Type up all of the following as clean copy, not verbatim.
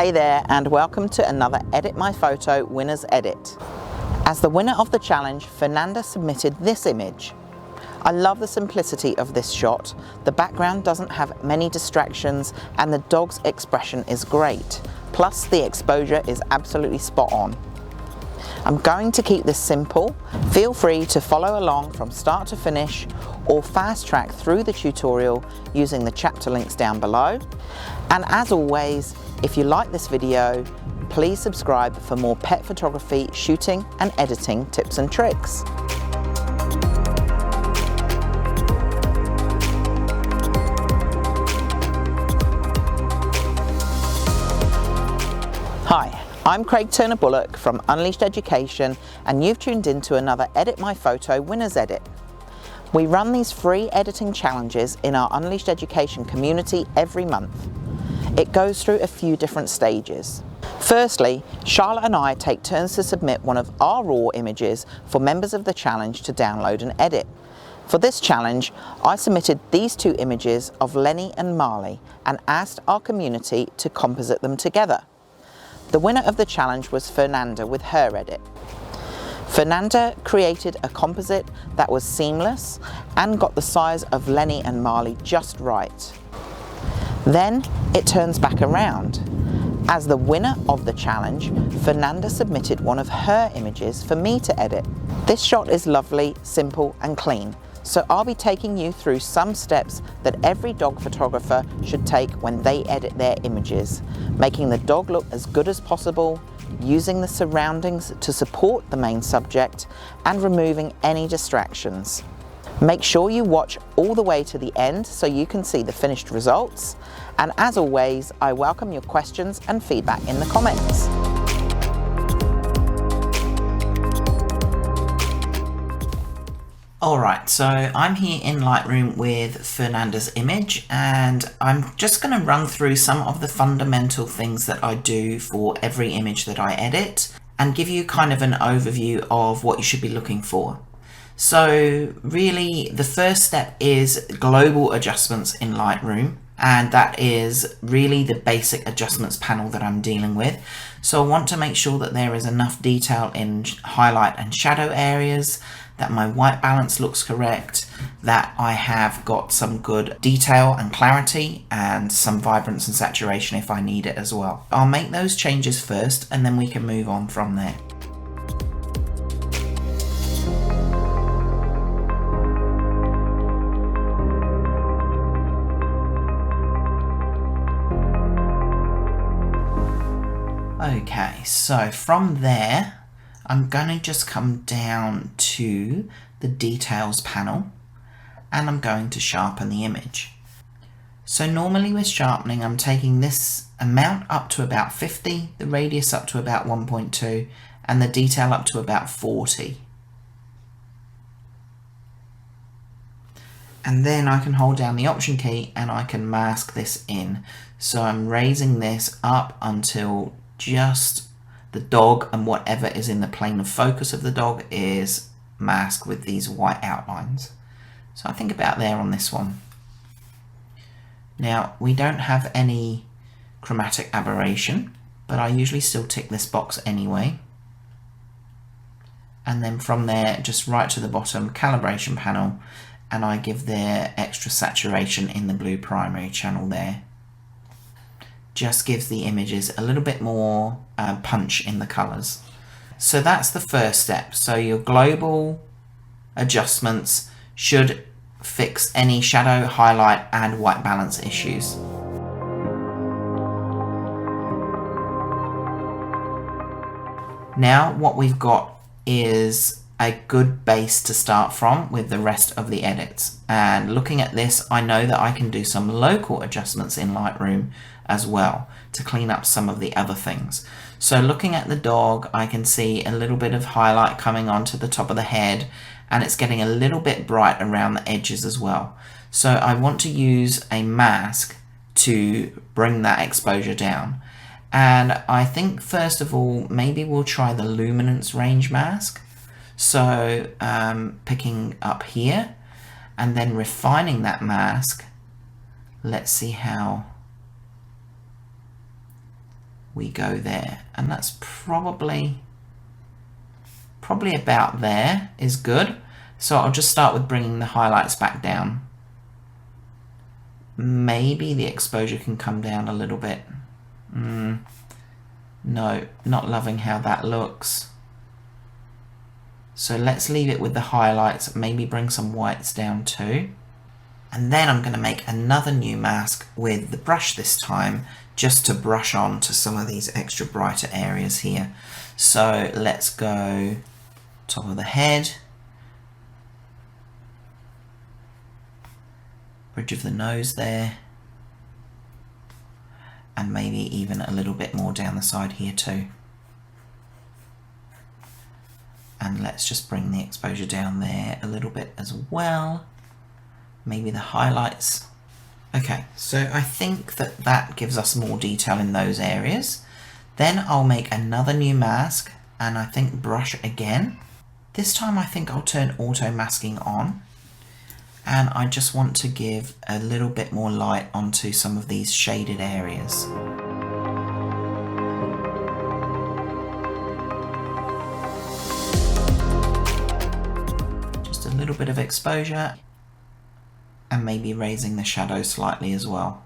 Hey there, and welcome to another Edit My Photo Winners Edit. As the winner of the challenge, Fernanda submitted this image. I love the simplicity of this shot. The background doesn't have many distractions and the dog's expression is great. Plus the exposure is absolutely spot on. I'm going to keep this simple. Feel free to follow along from start to finish or fast track through the tutorial using the chapter links down below. And as always, if you like this video, please subscribe for more pet photography, shooting and editing tips and tricks. Hi, I'm Turner-Bullock from Unleashed Education, and you've tuned in to another Edit My Photo Winners Edit. We run these free editing challenges in our Unleashed Education community every month. It goes through a few different stages. Firstly, Charlotte and I take turns to submit one of our raw images for members of the challenge to download and edit. For this challenge, I submitted these two images of Lenny and Marley and asked our community to composite them together. The winner of the challenge was Fernanda with her edit. Fernanda created a composite that was seamless and got the size of Lenny and Marley just right. Then it turns back around. As the winner of the challenge, Fernanda submitted one of her images for me to edit. This shot is lovely, simple and clean, so I'll be taking you through some steps that every dog photographer should take when they edit their images, making the dog look as good as possible, using the surroundings to support the main subject, and removing any distractions. Make sure you watch all the way to the end so you can see the finished results. And as always, I welcome your questions and feedback in the comments. Alright, so I'm here in Lightroom with Fernanda's image, and I'm just going to run through some of the fundamental things that I do for every image that I edit and give you kind of an overview of what you should be looking for. So really the first step is global adjustments in Lightroom, and that is really the basic adjustments panel that I'm dealing with. So I want to make sure that there is enough detail in highlight and shadow areas, that my white balance looks correct, that I have got some good detail and clarity and some vibrance and saturation if I need it as well. I'll make those changes first and then we can move on from there. Okay, so from there, I'm going to just come down to the details panel and I'm going to sharpen the image. So normally with sharpening, I'm taking this amount up to about 50, the radius up to about 1.2 and the detail up to about 40. And then I can hold down the Option key and I can mask this in. So I'm raising this up until just the dog and whatever is in the plane of focus of the dog is masked with these white outlines. So I think about there on this one. Now we don't have any chromatic aberration, but I usually still tick this box anyway. And then from there, just right to the bottom, calibration panel, and I give their extra saturation in the blue primary channel there. Just gives the images a little bit more punch in the colors. So that's the first step. So your global adjustments should fix any shadow, highlight and white balance issues. Now what we've got is a good base to start from with the rest of the edits. And looking at this, I know that I can do some local adjustments in Lightroom as well to clean up some of the other things. So looking at the dog, I can see a little bit of highlight coming onto the top of the head, and it's getting a little bit bright around the edges as well. So I want to use a mask to bring that exposure down. And I think first of all, maybe we'll try the luminance range mask. So picking up here and then refining that mask. Let's see how we go there, and that's probably about there is good. So I'll just start with bringing the highlights back down. Maybe the exposure can come down a little bit. No, not loving how that looks. So let's leave it with the highlights, maybe bring some whites down too. And then I'm going to make another new mask with the brush this time, just to brush on to some of these extra brighter areas here. So let's go top of the head, bridge of the nose there, and maybe even a little bit more down the side here too. And let's just bring the exposure down there a little bit as well. Maybe the highlights. Okay, so I think that gives us more detail in those areas. Then I'll make another new mask, and I think brush again. This time I think I'll turn auto masking on, and I just want to give a little bit more light onto some of these shaded areas. Just a little bit of exposure, and maybe raising the shadow slightly as well.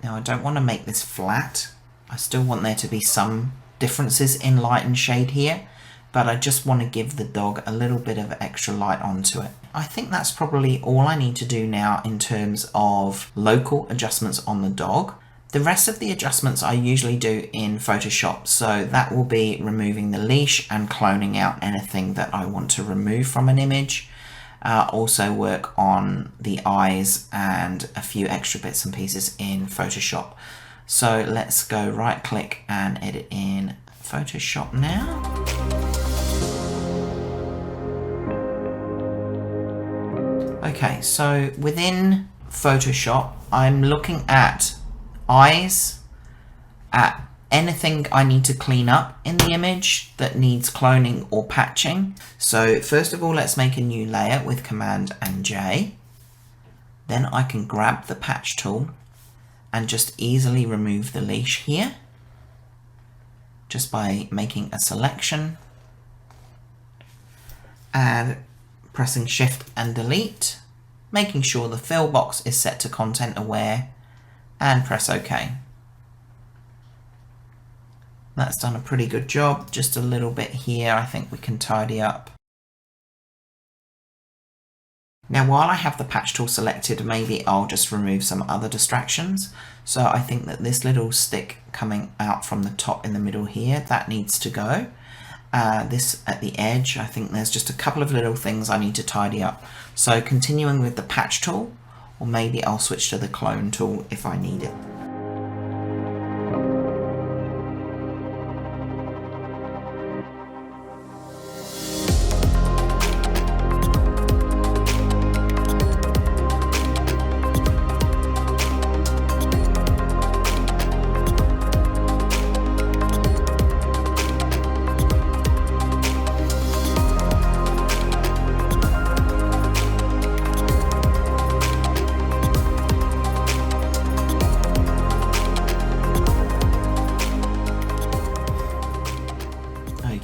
Now I don't want to make this flat. I still want there to be some differences in light and shade here, but I just want to give the dog a little bit of extra light onto it. I think that's probably all I need to do now in terms of local adjustments on the dog. The rest of the adjustments I usually do in Photoshop, so that will be removing the leash and cloning out anything that I want to remove from an image. Also work on the eyes and a few extra bits and pieces in Photoshop. So let's go right click and edit in Photoshop now. Okay, so within Photoshop I'm looking at eyes, at anything I need to clean up in the image that needs cloning or patching. So first of all, let's make a new layer with Command and J. Then I can grab the patch tool and just easily remove the leash here, just by making a selection and pressing Shift and Delete, making sure the fill box is set to content aware, and press OK. That's done a pretty good job. Just a little bit here I think we can tidy up. Now while I have the patch tool selected, maybe I'll just remove some other distractions. So I think that this little stick coming out from the top in the middle here, that needs to go. This at the edge, I think there's just a couple of little things I need to tidy up. So continuing with the patch tool, or maybe I'll switch to the clone tool if I need it.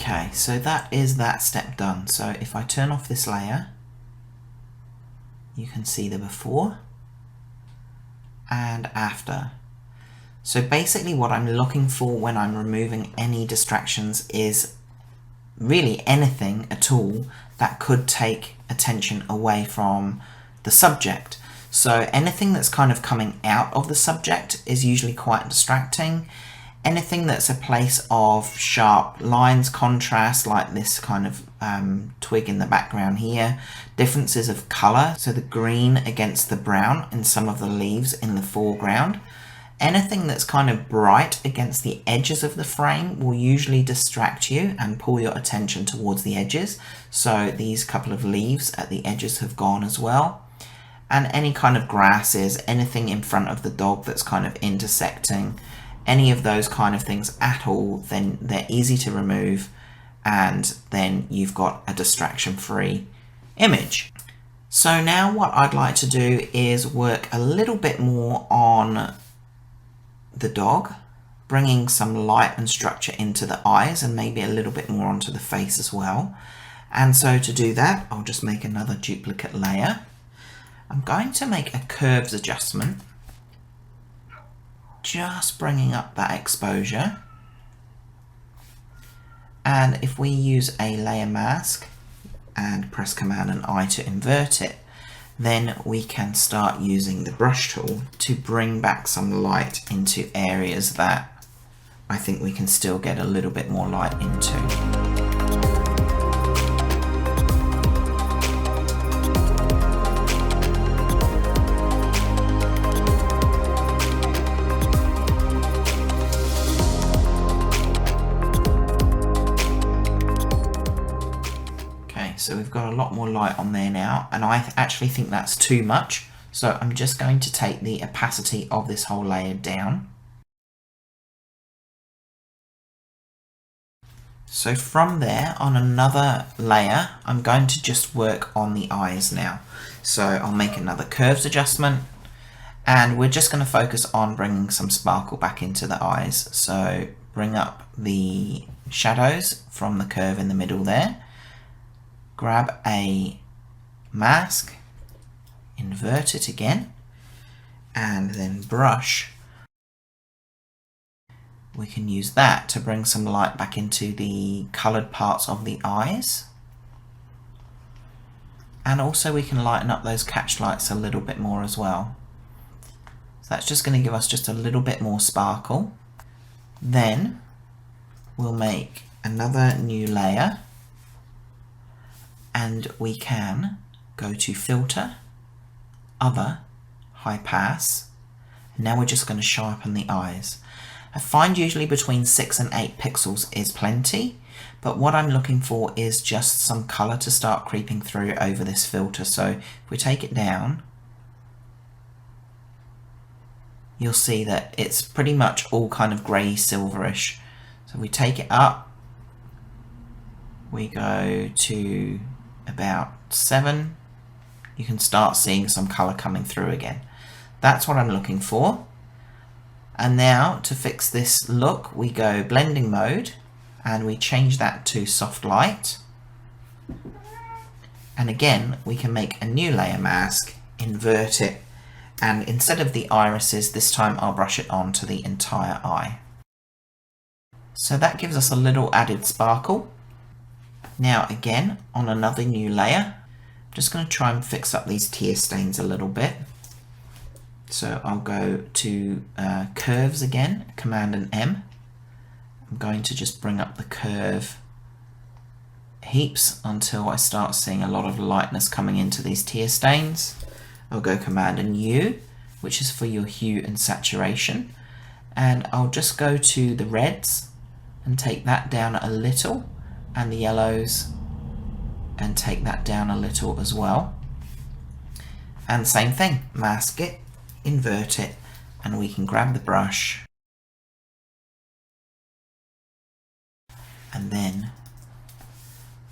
Okay, so that is that step done. So if I turn off this layer, you can see the before and after. So basically what I'm looking for when I'm removing any distractions is really anything at all that could take attention away from the subject. So anything that's kind of coming out of the subject is usually quite distracting. Anything that's a place of sharp lines, contrast, like this kind of twig in the background here, differences of colour, so the green against the brown in some of the leaves in the foreground. Anything that's kind of bright against the edges of the frame will usually distract you and pull your attention towards the edges. So these couple of leaves at the edges have gone as well. And any kind of grasses, anything in front of the dog that's kind of intersecting, any of those kind of things at all, then they're easy to remove, and then you've got a distraction-free image. So now what I'd like to do is work a little bit more on the dog, bringing some light and structure into the eyes and maybe a little bit more onto the face as well. And so to do that, I'll just make another duplicate layer. I'm going to make a curves adjustment, just bringing up that exposure. And if we use a layer mask and press Command and I to invert it, then we can start using the brush tool to bring back some light into areas that I think we can still get a little bit more light into. So we've got a lot more light on there now, and I actually think that's too much. So I'm just going to take the opacity of this whole layer down. So from there, on another layer, I'm going to just work on the eyes now. So I'll make another curves adjustment, and we're just going to focus on bringing some sparkle back into the eyes. So bring up the shadows from the curve in the middle there. Grab a mask, invert it again, and then brush. We can use that to bring some light back into the coloured parts of the eyes. And also we can lighten up those catch lights a little bit more as well. So that's just going to give us just a little bit more sparkle. Then we'll make another new layer. And we can go to Filter, Other, High Pass. And now we're just going to sharpen the eyes. I find usually between 6 and 8 pixels is plenty, but what I'm looking for is just some colour to start creeping through over this filter. So if we take it down, you'll see that it's pretty much all kind of grey silverish. So we take it up, we go to about 7, you can start seeing some colour coming through again. That's what I'm looking for. And now to fix this look, we go blending mode and we change that to soft light. And again, we can make a new layer mask, invert it, and instead of the irises, this time I'll brush it onto the entire eye. So that gives us a little added sparkle. Now again, on another new layer, I'm just going to try and fix up these tear stains a little bit. So I'll go to curves again, Command and M. I'm going to just bring up the curve heaps until I start seeing a lot of lightness coming into these tear stains. I'll go Command and U, which is for your hue and saturation. And I'll just go to the reds and take that down a little, and the yellows, and take that down a little as well. And same thing, mask it, invert it, and we can grab the brush and then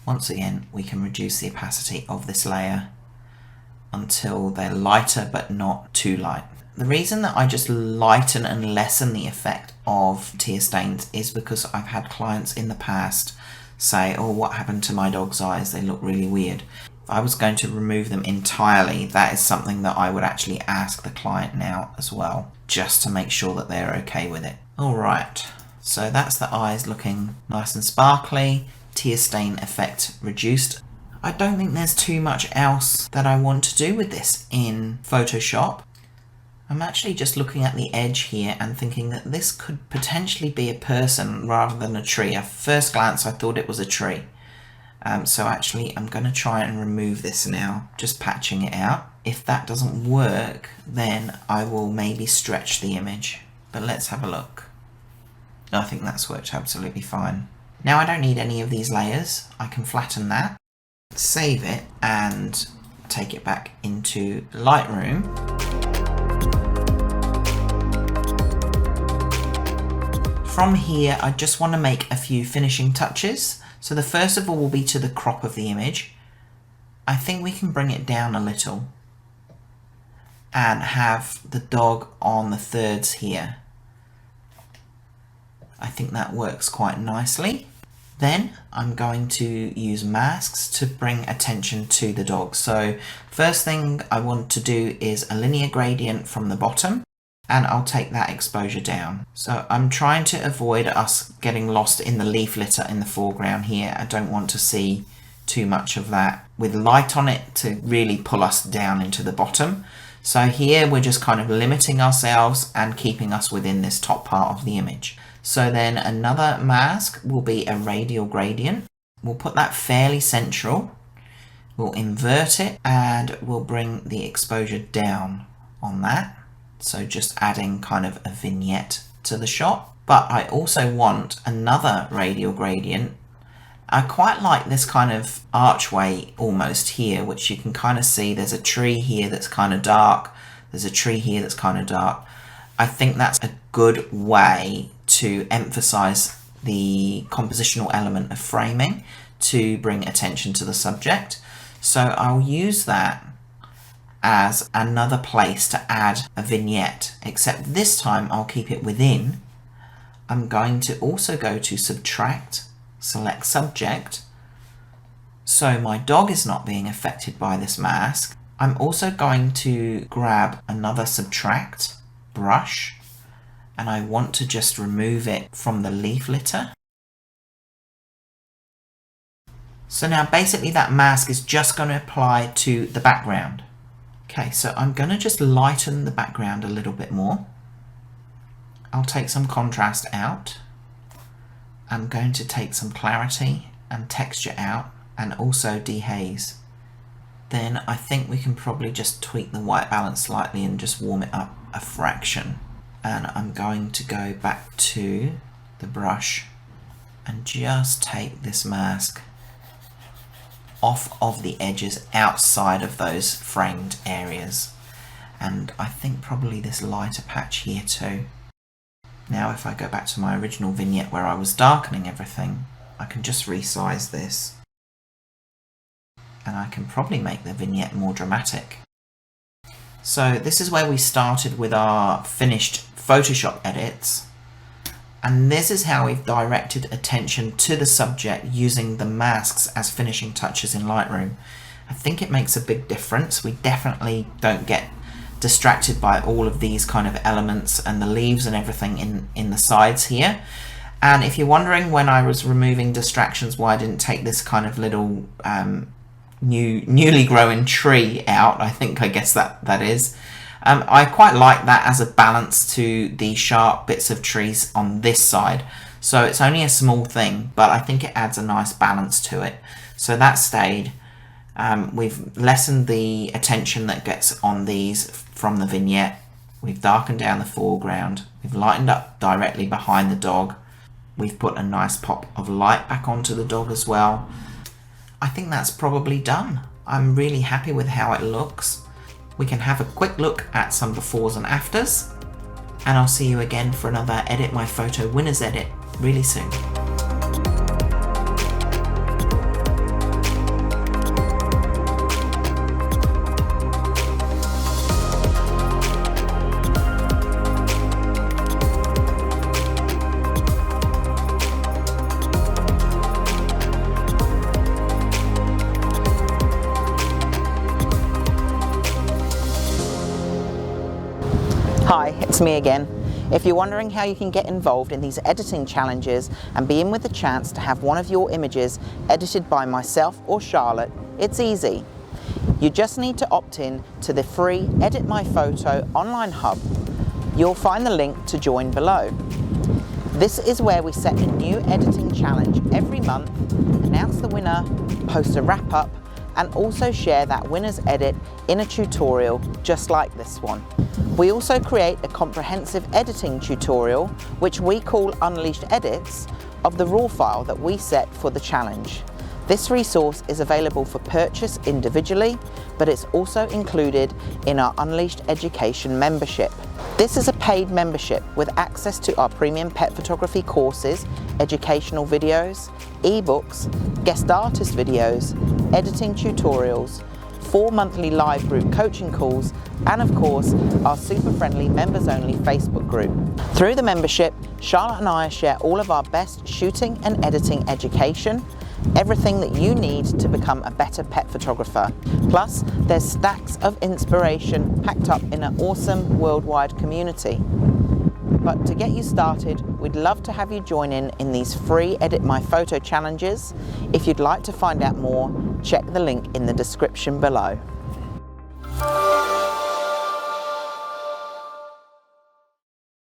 once again we can reduce the opacity of this layer until they're lighter but not too light. The reason that I just lighten and lessen the effect of tear stains is because I've had clients in the past say, oh, what happened to my dog's eyes? They look really weird. If I was going to remove them entirely, that is something that I would actually ask the client now as well, just to make sure that they're okay with it. Alright, so that's the eyes looking nice and sparkly, tear stain effect reduced. I don't think there's too much else that I want to do with this in Photoshop. I'm actually just looking at the edge here and thinking that this could potentially be a person rather than a tree. At first glance I thought it was a tree. So actually I'm going to try and remove this now, just patching it out. If that doesn't work, then I will maybe stretch the image. But let's have a look. I think that's worked absolutely fine. Now I don't need any of these layers. I can flatten that, save it, and take it back into Lightroom. From here, I just want to make a few finishing touches. So the first of all will be to the crop of the image. I think we can bring it down a little and have the dog on the thirds here. I think that works quite nicely. Then I'm going to use masks to bring attention to the dog. So first thing I want to do is a linear gradient from the bottom, and I'll take that exposure down. So I'm trying to avoid us getting lost in the leaf litter in the foreground here. I don't want to see too much of that with light on it to really pull us down into the bottom. So here we're just kind of limiting ourselves and keeping us within this top part of the image. So then another mask will be a radial gradient. We'll put that fairly central. We'll invert it and we'll bring the exposure down on that. So just adding kind of a vignette to the shot. But I also want another radial gradient. I quite like this kind of archway almost here, which you can kind of see there's a tree here that's kind of dark. There's a tree here that's kind of dark. I think that's a good way to emphasize the compositional element of framing to bring attention to the subject. So I'll use that as another place to add a vignette, except this time I'll keep it within. I'm going to also go to subtract, select subject, so my dog is not being affected by this mask. I'm also going to grab another subtract brush, and I want to just remove it from the leaf litter. So now basically that mask is just going to apply to the background. Okay, so I'm going to just lighten the background a little bit more. I'll take some contrast out. I'm going to take some clarity and texture out, and also dehaze. Then I think we can probably just tweak the white balance slightly and just warm it up a fraction. And I'm going to go back to the brush and just take this mask off of the edges outside of those framed areas. And I think probably this lighter patch here too. Now if I go back to my original vignette where I was darkening everything, I can just resize this. And I can probably make the vignette more dramatic. So this is where we started with our finished Photoshop edits. And this is how we've directed attention to the subject using the masks as finishing touches in Lightroom. I think it makes a big difference. We definitely don't get distracted by all of these kind of elements and the leaves and everything in the sides here. And if you're wondering when I was removing distractions why I didn't take this kind of little newly growing tree out, I guess that is. I quite like that as a balance to the sharp bits of trees on this side. So it's only a small thing, but I think it adds a nice balance to it. So that stayed. We've lessened the attention that gets on these from the vignette. We've darkened down the foreground. We've lightened up directly behind the dog. We've put a nice pop of light back onto the dog as well. I think that's probably done. I'm really happy with how it looks. We can have a quick look at some befores and afters, and I'll see you again for another Edit My Photo Winners Edit really soon. Hi, it's me again. If you're wondering how you can get involved in these editing challenges and be in with the chance to have one of your images edited by myself or Charlotte, it's easy. You just need to opt in to the free Edit My Photo online hub. You'll find the link to join below. This is where we set a new editing challenge every month, announce the winner, post a wrap up, and also share that winner's edit in a tutorial just like this one. We also create a comprehensive editing tutorial, which we call Unleashed Edits, of the raw file that we set for the challenge. This resource is available for purchase individually, but it's also included in our Unleashed Education membership. This is a paid membership with access to our premium pet photography courses, educational videos, ebooks, guest artist videos, editing tutorials, 4 monthly live group coaching calls, and of course, our super friendly members only Facebook group. Through the membership, Charlotte and I share all of our best shooting and editing education, everything that you need to become a better pet photographer. Plus, there's stacks of inspiration packed up in an awesome worldwide community. But to get you started, we'd love to have you join in these free Edit My Photo challenges. If you'd like to find out more, check the link in the description below.